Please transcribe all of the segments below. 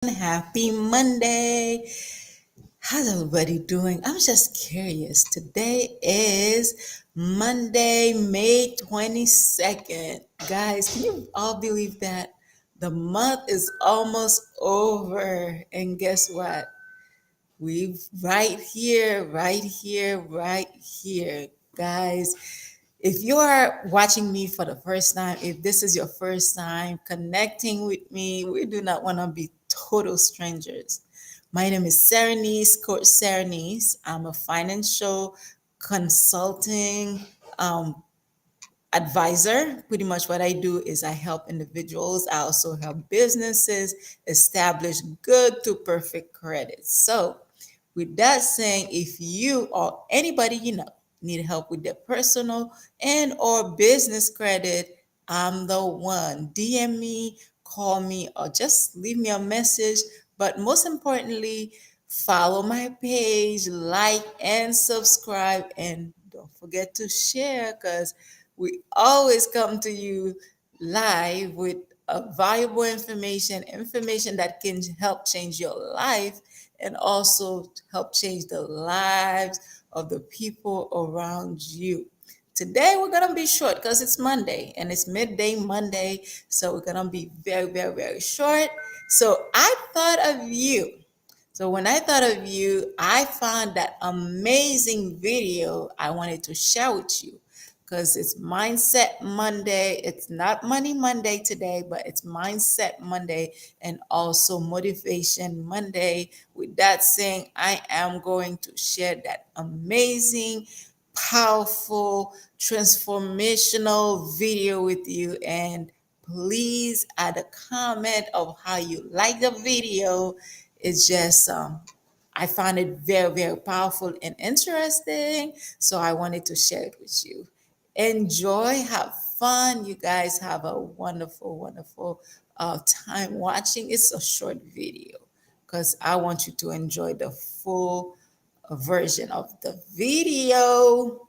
Happy Monday. How's everybody doing? I'm just curious. Today is Monday, May 22nd. Guys, can you all believe that? The month is almost over. And guess what? We've right here, guys. If you are watching me for the first time, if this is your first time connecting with me, we do not want to be total strangers. My name is Ceranise, Coach Ceranise. I'm a financial consulting advisor. Pretty much what I do is I help individuals. I also help businesses establish good to perfect credit. So, with that saying, if you or anybody you know need help with their personal and or business credit, I'm the one. DM me, call me, or just leave me a message. But most importantly, follow my page, like and subscribe, and don't forget to share because we always come to you live with valuable information that can help change your life and also help change the lives of the people around you. Today we're gonna be short because it's Monday and it's midday Monday, so we're gonna be very short. So I thought of you. So when I thought of you, I found that amazing video I wanted to share with you because it's Mindset Monday. It's not Money Monday today, but it's Mindset Monday and also Motivation Monday. With that saying, I am going to share that amazing, powerful, transformational video with you. And please add a comment of how you like the video. It's just I found it very powerful and interesting, so I wanted to share it with you. Enjoy, have fun. You guys have a wonderful time watching. It's a short video because I want you to enjoy the full version of the video.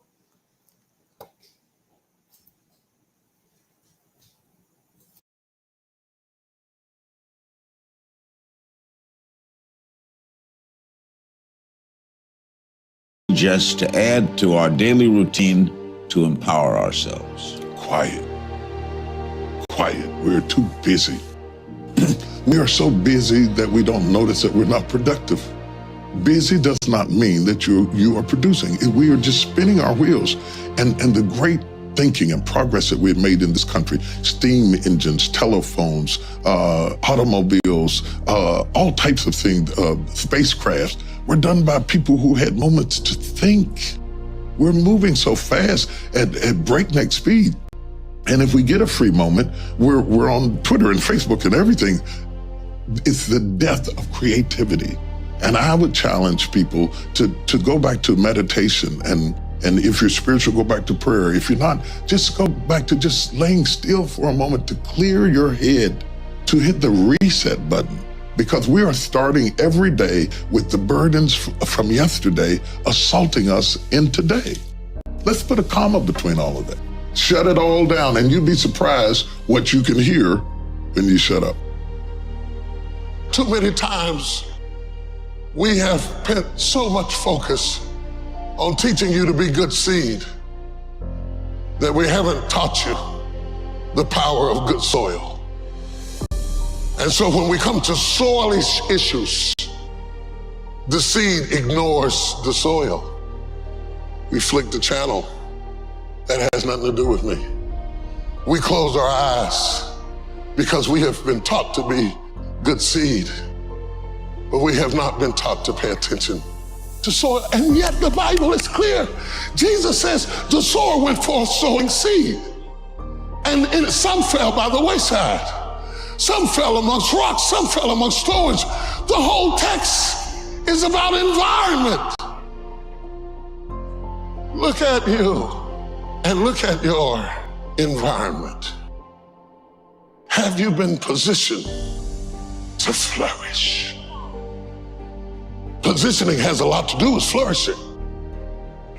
Just to add to our daily routine to empower ourselves. Quiet. We're too busy. We are so busy that we don't notice that we're not productive. Busy does not mean that you are producing. We are just spinning our wheels. And the great thinking and progress that we've made in this country, steam engines, telephones, automobiles, all types of things, spacecrafts, were done by people who had moments to think. We're moving so fast at breakneck speed. And if we get a free moment, we're on Twitter and Facebook and everything. It's the death of creativity. And I would challenge people to go back to meditation. And if you're spiritual, go back to prayer. If you're not, just go back to just laying still for a moment to clear your head, to hit the reset button. Because we are starting every day with the burdens from yesterday assaulting us in today. Let's put a comma between all of that. Shut it all down, and you'd be surprised what you can hear when you shut up. Too many times, we have spent so much focus on teaching you to be good seed that we haven't taught you the power of good soil. And so when we come to soil issues, the seed ignores the soil. We flick the channel. That has nothing to do with me. We close our eyes because we have been taught to be good seed, but we have not been taught to pay attention to soil. And yet the Bible is clear. Jesus says the sower went forth sowing seed. And some fell by the wayside. Some fell amongst rocks, some fell amongst thorns. The whole text is about environment. Look at you and look at your environment. Have you been positioned to flourish? Positioning has a lot to do with flourishing.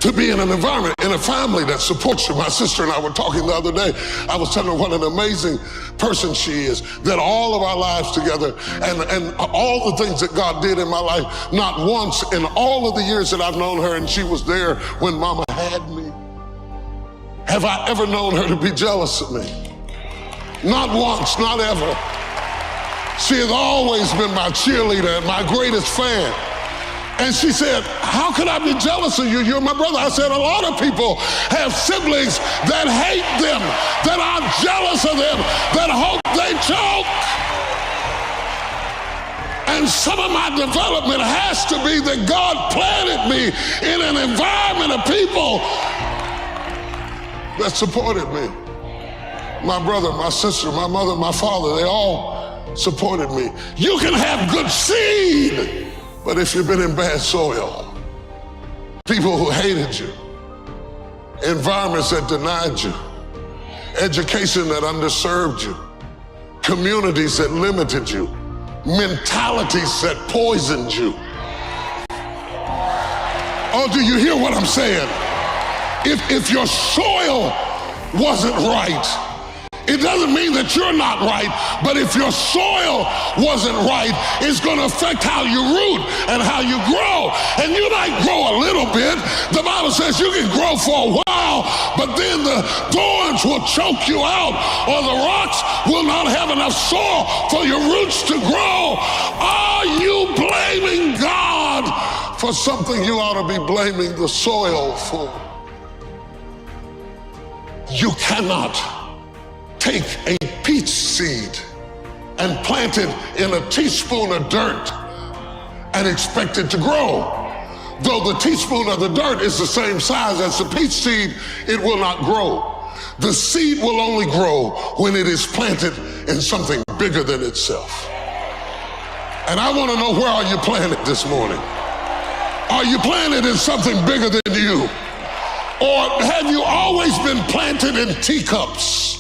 to be in an environment, in a family that supports you. My sister and I were talking the other day. I was telling her what an amazing person she is, that all of our lives together and all the things that God did in my life, not once in all of the years that I've known her, and she was there when Mama had me, have I ever known her to be jealous of me. Not once, not ever. She has always been my cheerleader and my greatest fan. And she said, how could I be jealous of you? You're my brother. I said, a lot of people have siblings that hate them, that are jealous of them, that hope they choke. And some of my development has to be that God planted me in an environment of people that supported me. My brother, my sister, my mother, my father, they all supported me. You can have good seed, but if you've been in bad soil, people who hated you, environments that denied you, education that underserved you, communities that limited you, mentalities that poisoned you. Oh, do you hear what I'm saying? If your soil wasn't right, it doesn't mean that you're not right, but if your soil wasn't right, it's going to affect how you root and how you grow. And you might grow a little bit. The Bible says you can grow for a while, but then the thorns will choke you out, or the rocks will not have enough soil for your roots to grow. Are you blaming God for something you ought to be blaming the soil for? You cannot take a peach seed and plant it in a teaspoon of dirt and expect it to grow. Though the teaspoon of the dirt is the same size as the peach seed, it will not grow. The seed will only grow when it is planted in something bigger than itself. And I want to know, where are you planted this morning? Are you planted in something bigger than you? Or have you always been planted in teacups,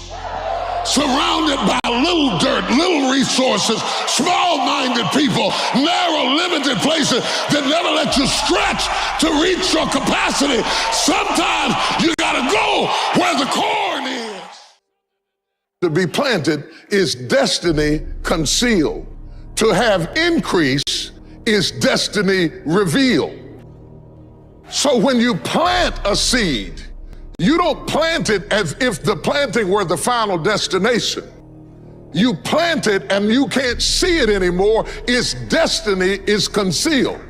surrounded by little dirt, little resources, small-minded people, narrow, limited places that never let you stretch to reach your capacity? Sometimes you gotta go where the corn is. To be planted is destiny concealed. To have increase is destiny revealed. So when you plant a seed, you don't plant it as if the planting were the final destination. You plant it and you can't see it anymore. Its destiny is concealed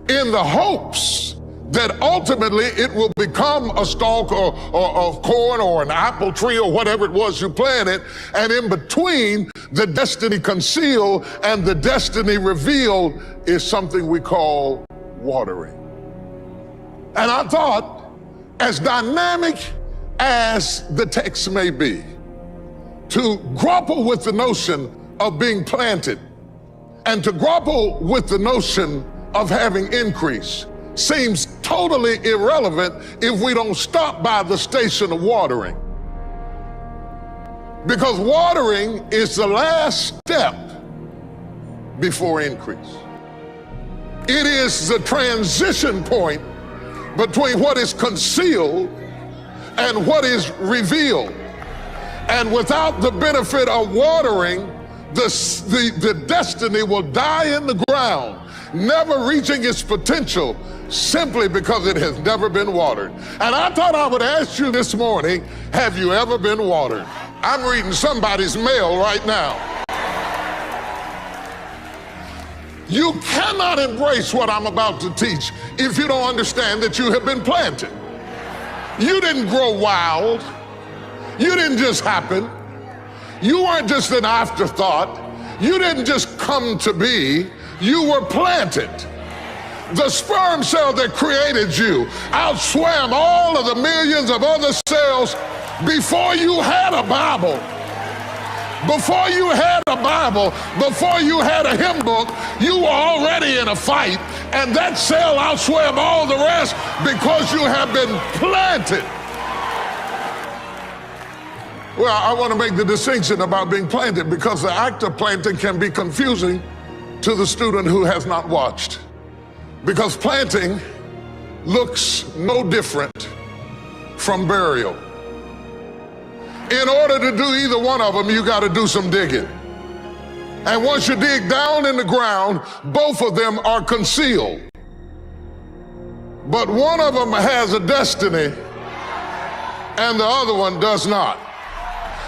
in the hopes that ultimately it will become a stalk of corn or an apple tree or whatever it was you planted. And in between the destiny concealed and the destiny revealed is something we call watering. And I thought, as dynamic as the text may be, to grapple with the notion of being planted and to grapple with the notion of having increase seems totally irrelevant if we don't stop by the station of watering. Because watering is the last step before increase. It is the transition point between what is concealed and what is revealed. And without the benefit of watering, the destiny will die in the ground, never reaching its potential simply because it has never been watered. And I thought I would ask you this morning, have you ever been watered? I'm reading somebody's mail right now. You cannot embrace what I'm about to teach if you don't understand that you have been planted. You didn't grow wild. You didn't just happen. You weren't just an afterthought. You didn't just come to be. You were planted. The sperm cell that created you outswam all of the millions of other cells before you had a Bible. Before you had a Bible, before you had a hymn book, you were already in a fight, and that cell outswam all the rest because you have been planted. Well, I want to make the distinction about being planted because the act of planting can be confusing to the student who has not watched. Because planting looks no different from burial. In order to do either one of them, you got to do some digging. And once you dig down in the ground, both of them are concealed. But one of them has a destiny and the other one does not.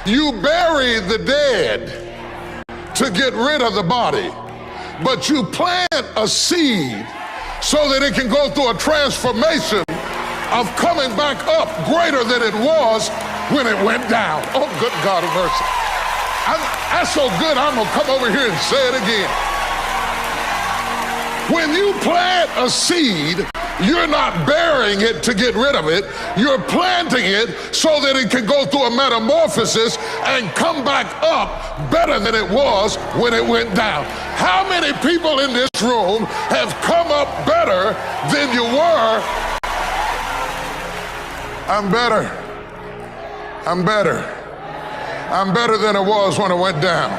You bury the dead to get rid of the body, but you plant a seed so that it can go through a transformation of coming back up greater than it was when it went down. Oh, good God of mercy. That's so good, I'm gonna come over here and say it again. When you plant a seed, you're not burying it to get rid of it. You're planting it so that it can go through a metamorphosis and come back up better than it was when it went down. How many people in this room have come up better than you were? I'm better. I'm better. I'm better than I was when I went down.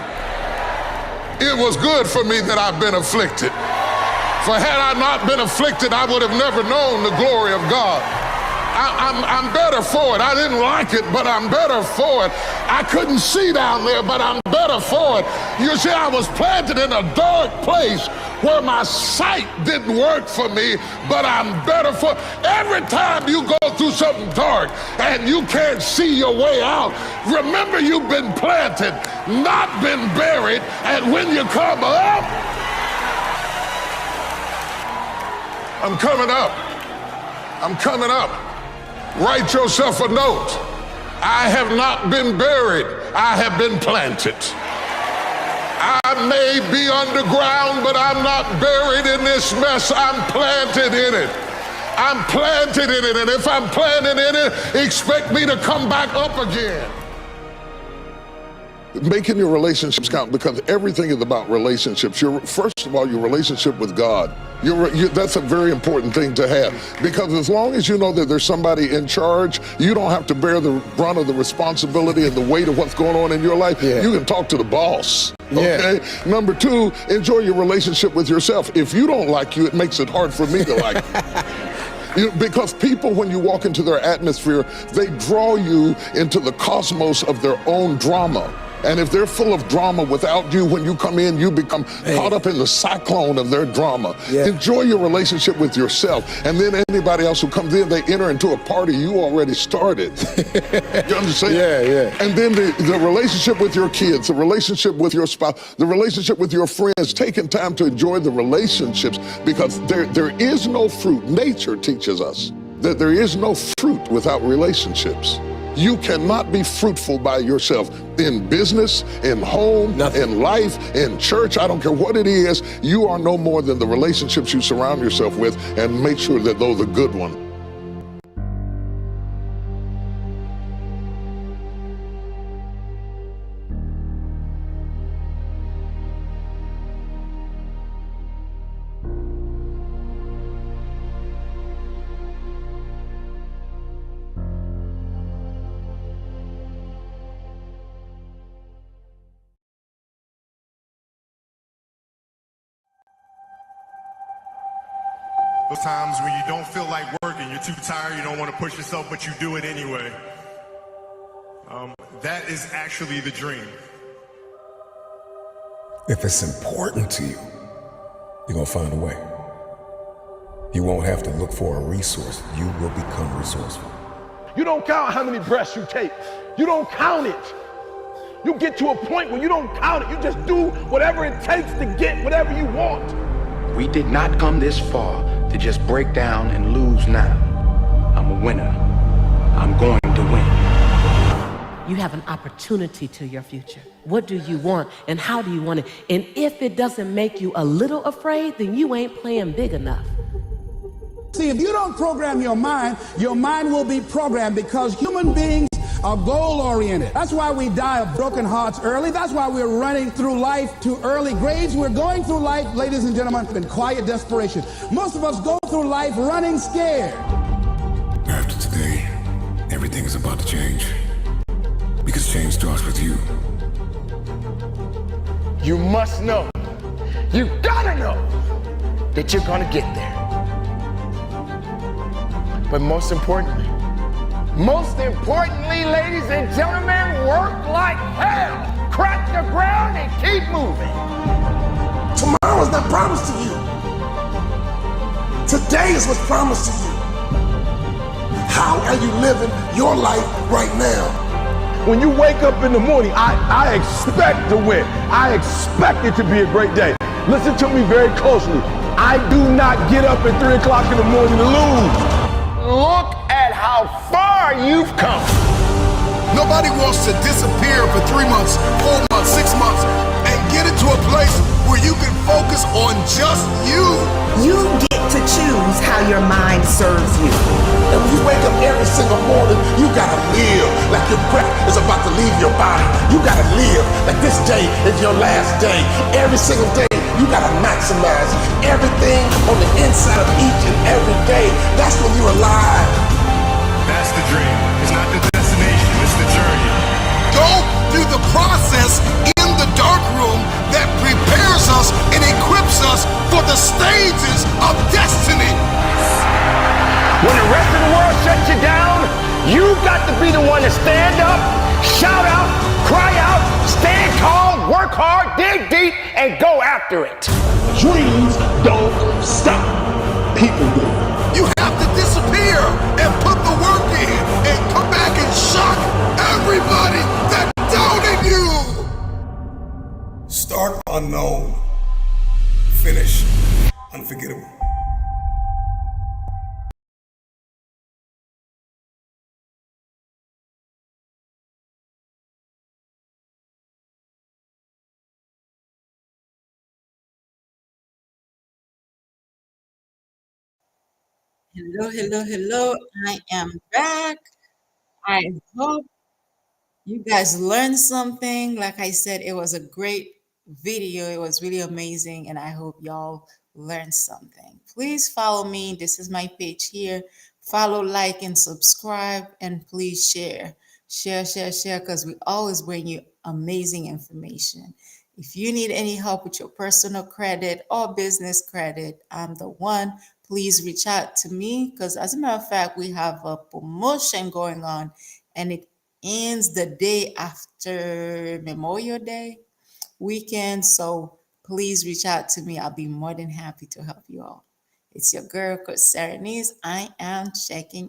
It was good for me that I've been afflicted. For had I not been afflicted, I would have never known the glory of God. I'm better for it. I didn't like it, but I'm better for it. I couldn't see down there, but I'm better for it. You see, I was planted in a dark place where my sight didn't work for me, but I'm better for it. Every time you go through something dark and you can't see your way out, remember you've been planted, not been buried, and when you come up, I'm coming up. I'm coming up. Write yourself a note. I have not been buried. I have been planted. I may be underground, but I'm not buried in this mess. I'm planted in it. I'm planted in it. And if I'm planted in it, expect me to come back up again. Making your relationships count, because everything is about relationships. First of all, your relationship with God. That's a very important thing to have, because as long as you know that there's somebody in charge, you don't have to bear the brunt of the responsibility and the weight of what's going on in your life. Yeah. You can talk to the boss. Okay. Yeah. Number two, enjoy your relationship with yourself. If you don't like you, it makes it hard for me to like you. Because people, when you walk into their atmosphere, they draw you into the cosmos of their own drama. And if they're full of drama without you, when you come in, you become caught up in the cyclone of their drama. Yeah. Enjoy your relationship with yourself. And then anybody else who comes in, they enter into a party you already started. You understand? Yeah, yeah. And then the relationship with your kids, the relationship with your spouse, the relationship with your friends, taking time to enjoy the relationships, because there is no fruit. Nature teaches us that there is no fruit without relationships. You cannot be fruitful by yourself in business, in home, in life, in church. I don't care what it is. You are no more than the relationships you surround yourself with, and make sure that those are good ones. Those times when you don't feel like working, you're too tired, you don't want to push yourself, but you do it anyway. That is actually the dream. If it's important to you, you're gonna find a way. You won't have to look for a resource. You will become resourceful. You don't count how many breaths you take. You don't count it. You get to a point where you don't count it. You just do whatever it takes to get whatever you want. We did not come this far to just break down and lose now. I'm a winner. I'm going to win. You have an opportunity to your future. What do you want and how do you want it? And if it doesn't make you a little afraid, then you ain't playing big enough. See, if you don't program your mind will be programmed, because human beings are goal-oriented. That's why we die of broken hearts early. That's why we're running through life to early graves. We're going through life, ladies and gentlemen, in quiet desperation. Most of us go through life running scared. After today, everything is about to change. Because change starts with you. You must know, you gotta know that you're gonna get there. But most importantly, ladies and gentlemen, work like hell. Crack the ground and keep moving. Tomorrow is not promised to you. Today is what's promised to you. How are you living your life right now? When you wake up in the morning, I expect to win. I expect it to be a great day. Listen to me very closely. I do not get up at 3 o'clock in the morning to lose. Look at how far you've come. Nobody wants to disappear for 3 months, 4 months, 6 months, and get into a place where you can focus on just you. You get to choose how your mind serves you. And when you wake up every single morning, you gotta live like your breath is about to leave your body. You gotta live like this day is your last day. Every single day, you gotta maximize everything on the inside of each and every day. That's when you're alive. That's the dream. It's not the destination, it's the journey. Go through the process in the dark room that prepares us and equips us for the stages of destiny. When the rest of the world shuts you down, you got to be the one to stand up, shout out, cry out, stand tall, work hard, dig deep, and go after it. Dreams don't stop. People do. You have to disappear and put the work in and come back and shock everybody that doubted you. Start unknown. Finish unforgettable. Hello, hello, hello. I am back. I hope you guys learned something. Like I said, it was a great video. It was really amazing. And I hope y'all learned something. Please follow me. This is my page here. Follow, like, and subscribe. And please share. Share, because we always bring you amazing information. If you need any help with your personal credit or business credit, I'm the one. Please reach out to me because, as a matter of fact, we have a promotion going on and it ends the day after Memorial Day weekend. So please reach out to me. I'll be more than happy to help you all. It's your girl, Coach Ceranise. I am checking